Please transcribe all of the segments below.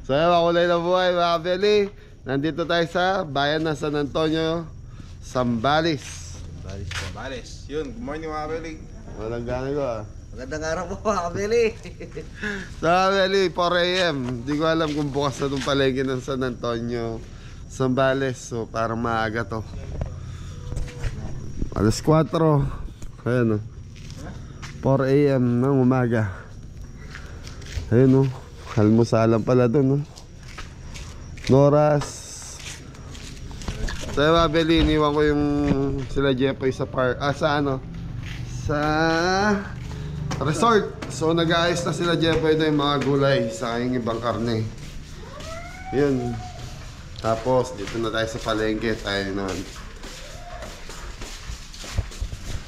So yun, makulay na buhay mga Beli. Nandito tayo sa bayan ng San Antonio, Zambales. Zambales. Yun, good morning mga Beli. Walang gana ko Magandang araw po mga Beli. So mga Beli, 4 AM. Hindi ko alam kung bukas na itong palengke ng San Antonio, Zambales. So parang maaga to. Alas 4. Ayan o. 4 AM ng umaga. Ayun o. Almusalan pala dun o. Noras. So mga Beli, iniwan ko yung sila Jeffoy sa sa resort. So nag-aayos na sila Jeffoy na yung mga gulay sa yung ibang karne. Yun. Tapos dito na tayo sa palengke. Tayo naman.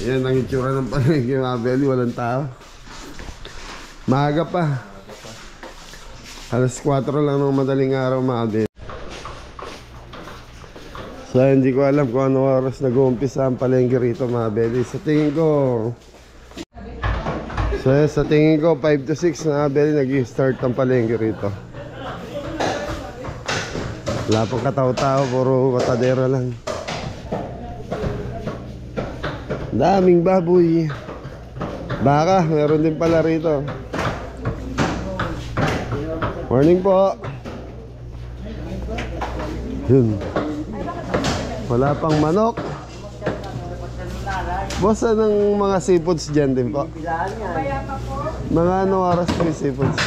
Yan ang itsura ng palengke mga Beli. Walang tao. Maaga pa. Alas 4 lang ng madaling araw mga Beli. So hindi ko alam kung ano oras nag-uumpisa ang palengke rito mga Beli. Sa tingin ko 5 to 6 mga Beli nag-i-start ang palengke rito. Wala pang kataw-tao, puro matadera lang. Daming baboy. Baka, meron din pala rito. Morning po. Yun. Wala pang manok. Boss, anong mga seafoods dyan din po? Mga anong oras po yung seafoods?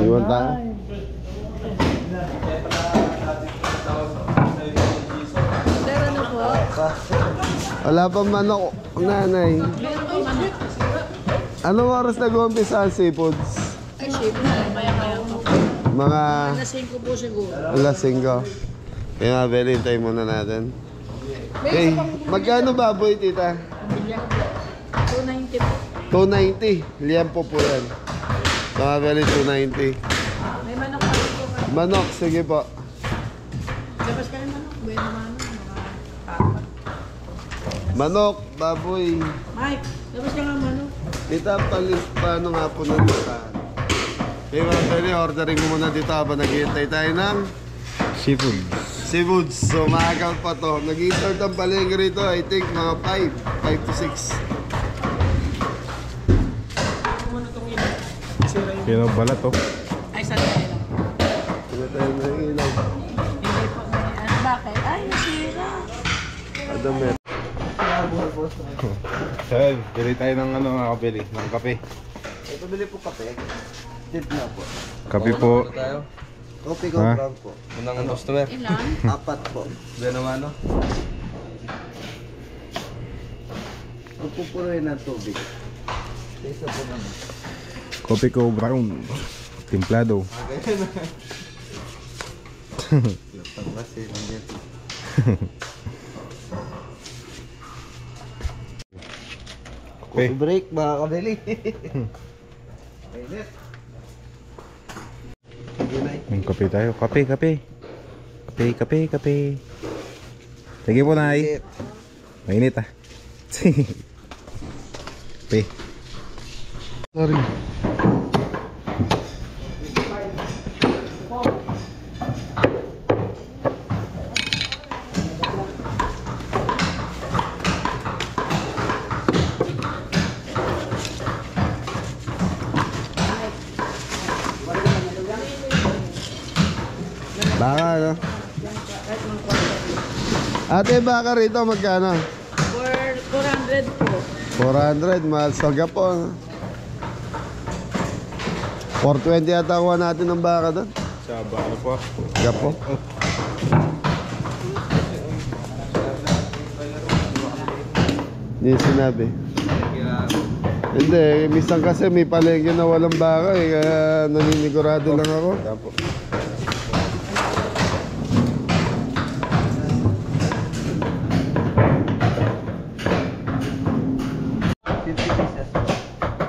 Iwan tayo. Wala pang manok, nanay. Anong oras nag-uumpisa ang seafoods? Ay, syempre, maya-maya po. Mga Alas 5 po siguro. alas 5. Kaya Beli, hintay muna natin. Okay, magkano baboy tita? 290 po. 290. Liempo po yan. Mga Beli, 290. May manok pa rin po. Manok, sige po. Labas ka rin manok. Buwan naman. Mga tapat. Manok, baboy. Mike, labas ka nga manok. Tita, paano nga po ng listahan? Okay mga Beli, ordering mo muna dito habang naghihintay tayo ng seafoods. So maaga pa to. Nag-i-start ang palengke rito, I think mga 5 to 6. Kaya balat to. Ay, sandali lang. Hindi tayo nahihilaw. Hindi po. Ano, bakit? Ay, nasira. Adamet. Sir, bili tayo ng ano mga Beli, ng kape. Ito bili po kape. Tip na po. Kape po. Kopi ko Ha? brown po. Unang customer. Ilan? 4 po. Diyan naman ano? Pupuruin ng tubig. Isa po naman. Kopi ko brown. Templado. Coffee break mga kabili. Mainit. Yung kape tayo. Kape. Sige po, Nay. Mainit ah. Kape. Sorry. Baka ano? Ate, baka rito magkano? 400 po. 400, mahal sa Gapo. 420 yata kuha natin ng baka doon. Sa ano po? Gapo. Hindi sinabi. Hindi, minsan kasi may palengke na walang baka eh, kaya naninigurado lang ako. Gapo.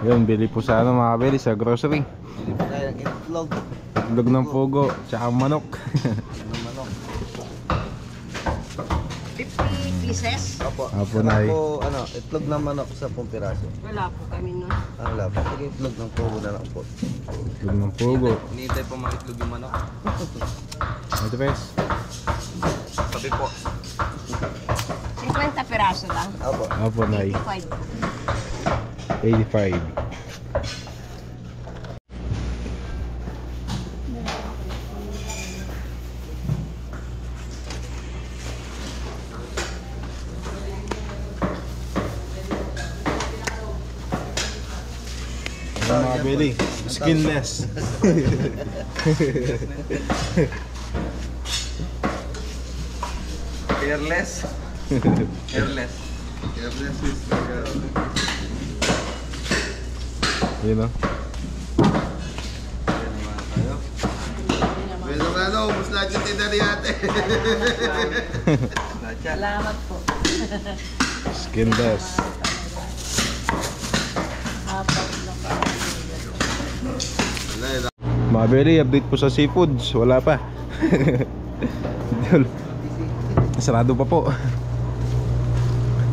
Yun, bili po sa ano mga kabili, sa grocery. Bili po tayo ng itlog. Itlog ng pugo, tsaka manok. Ng manok. 50 pieces. Opo. Apo, Saka Nay. po, itlog ng manok 10 piraso. Wala po kami nun. Ang labo. Sige, itlog ng pugo na lang po. Itlog ng pugo. Hinihintay po mga itlog yung manok. Ito pes. Sabi po. 50 piraso lang. Opo. Apo, Nay. 5. 85. Ano mga Billy? Skinless. Careless. Careless. Careless is Yun o. Bueno nga no, ubus lahat yung tinda ni ate. Salamat po. Skinless. Apat na pa. Mga Billy, update po sa seafoods. Wala pa. Sarado pa po.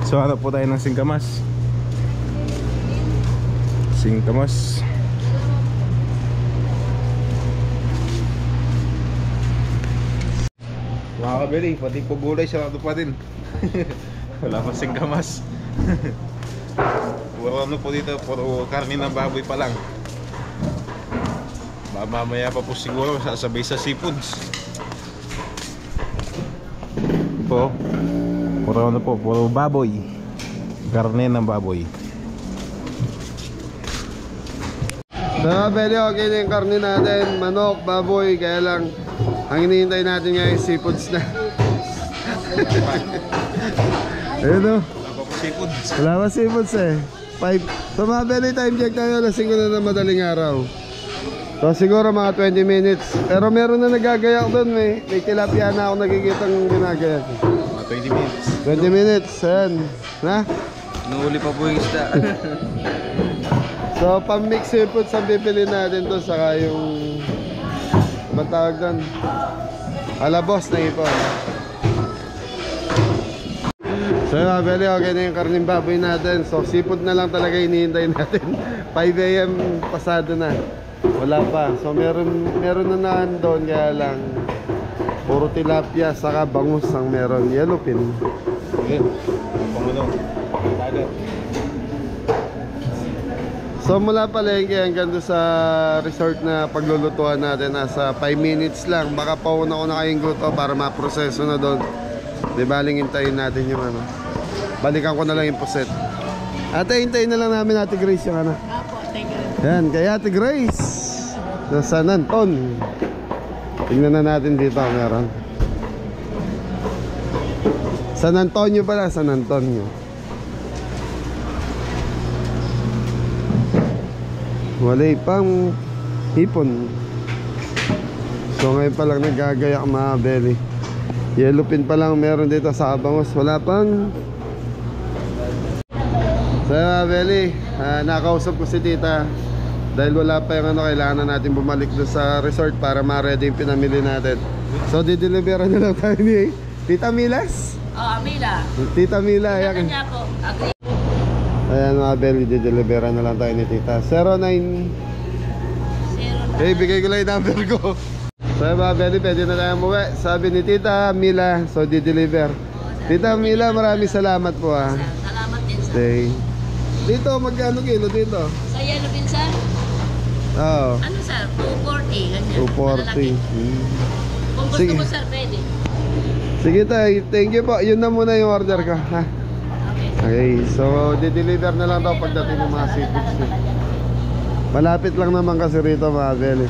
So ano po tayo ng singkamas. Singkamas. Mga kabili, pati po gulay sarado pa din. Wala pa singkamas. Puro ano po dito, puro karne ng baboy pa lang. Mamaya pa po siguro sasabay sa seafoods. Po, puro ano po, puro baboy. Karne ng baboy. So, pwede okay na yung karne natin, manok, baboy, kaya lang ang hinihintay natin ngayon seafoods na. Ayun o, Wala pa po seafoods. wala pa seafoods eh. 5. So mga belly time check tayo, alas 5 na ng madaling araw. So siguro mga 20 minutes. Pero meron na nagagayak doon, may tilapia na ako nakikita ng ginagayak. Mga 20 minutes. 20 minutes, ayan. Na? Nuhuli pa po yung isda. So pang-mix seafoods ang pipili natin to, saka yung matawag doon, alabos na ipon. So mga belly, okay na yung karning baboy natin. So seafood na lang talaga hinihintay natin. 5 AM pasado na, wala pa. So meron na doon, kaya lang puro tilapia saka bangus ang meron. Yellowfin. Okay. Pangulong. Dagat. So mula palengke hanggang doon sa resort na paglulutuan natin, nasa 5 minutes lang. Baka pauna ko na kayong guto para maproseso na doon. Di baling hintayin natin yung ano. Balikan ko na lang yung puset. Ate, hintayin na lang namin Ate Grace yung ano. Apo, thank you. Yan, kay Ate Grace sa San Anton. Tingnan na natin dito, meron San Antonio pala, San Antonio. Walay pang hipon. So ngayon pa lang nagagayak mga belly. Yellowfin pa lang meron dito sa Abangos. Wala pang. So mga belly, nakausap ko si tita. Dahil wala pa yung ano, kailangan na natin bumalik doon sa resort para ma-ready yung pinamili natin. So dideliveran na lang tayo ni Tita Milas. Oh, Amila. Tita Mila, Kanya ayan. po. Agree. Ayan mga belly, dideliveran na lang tayo ni tita. 09. Eh, bigay ko lang yung number ko. So mga belly, pwede na tayo umuwi. Sabi ni Tita Mila, so di-deliver. Tita Mila, maraming salamat po ha. Salamat din sa. Stay. Dito, magkano kilo dito? Sa yellow pin, sir? Oo, Ano, sir? 240. Ganyan. 240. Kung gusto Sige. mo, sir, pwede. Sige tay, thank you po. Yun na muna yung order ko ha. Okay. Okay, so di-deliver na lang daw pagdating ng mga seafoods niya. Malapit lang naman kasi rito mga belly.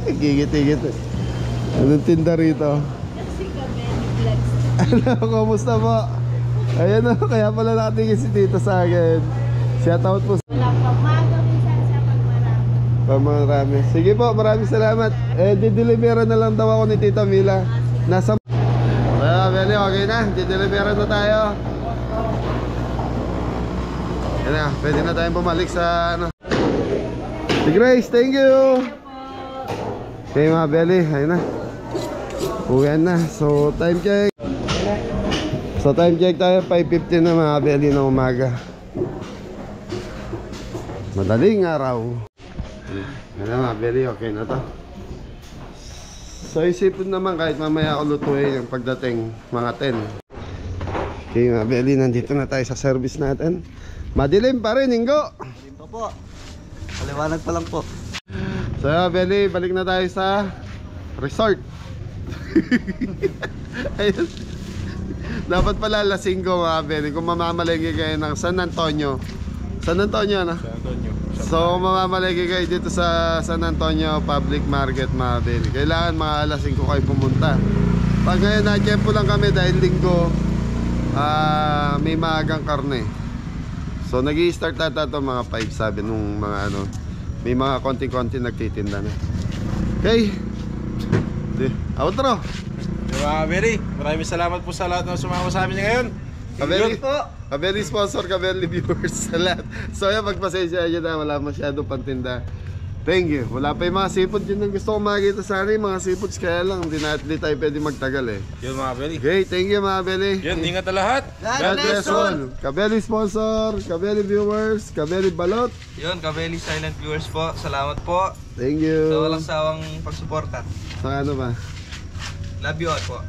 Gigit-gigit eh. Anong tinda rito? Kasi kami, vlogs. Ano, kumusta po? Ayan o, kaya pala nakatingin si tita sa akin. Shoutout po sa Wala pa. Magawin sa pagmarami. marami. Sige po, maraming salamat. Di-deliveran na lang daw ako ni Tita Mila. Nasa... Beli, okay na. Di-deliveran na tayo. Yan na, pwede na tayong bumalik sa ano. Si Grace, thank you. Okay mga Beli, ayun na. Uwi na. So time check. Tayo 5:50 na mga belly ng umaga. Madaling araw. Ano mga belly, okay na to. So isipin naman kahit mamaya ako lutuin yung pagdating mga 10. Okay mga belly, nandito na tayo sa service natin. Madilim pa rin, Ingo. Hindi pa po. Paliwanag pa lang po. So mga belly, balik na tayo sa resort. Ayun. Dapat pala lasinggo mga belly. Kung mamamalengke kayo ng San Antonio. San Antonio na? San Antonio. So kung mamamalengke kayo dito sa San Antonio Public Market mga belly, kailangan mga alas 5 kayo pumunta. Pag ngayon na-tiyempo lang kami dahil linggo, may maagang karne. So nag-i-start ata ito mga 5 sabi nung mga ano. May mga konti-konti nagtitinda na. Okay. Outro. Diba, Kabeli? Maraming salamat po sa lahat na sumama sa amin ngayon. Kabeli po. Kabeli sponsor, Kabeli viewers sa lahat. So yan, magpasensya nyo na wala masyado pantinda. Thank you. Wala pa yung mga seafood. Yun ang gusto ko makikita sana yung mga seafoods. Kaya lang, hindi tayo pwede magtagal eh. Yun mga Kabeli. Okay, thank you mga Kabeli. Yun, ingat na lahat. God bless all. Kabeli sponsor, Kabeli viewers, Kabeli balot. Yun, Kabeli Silent Viewers po. Salamat po. Thank you. Sa walang sawang pagsuporta. Sa ano ba? Love you all po.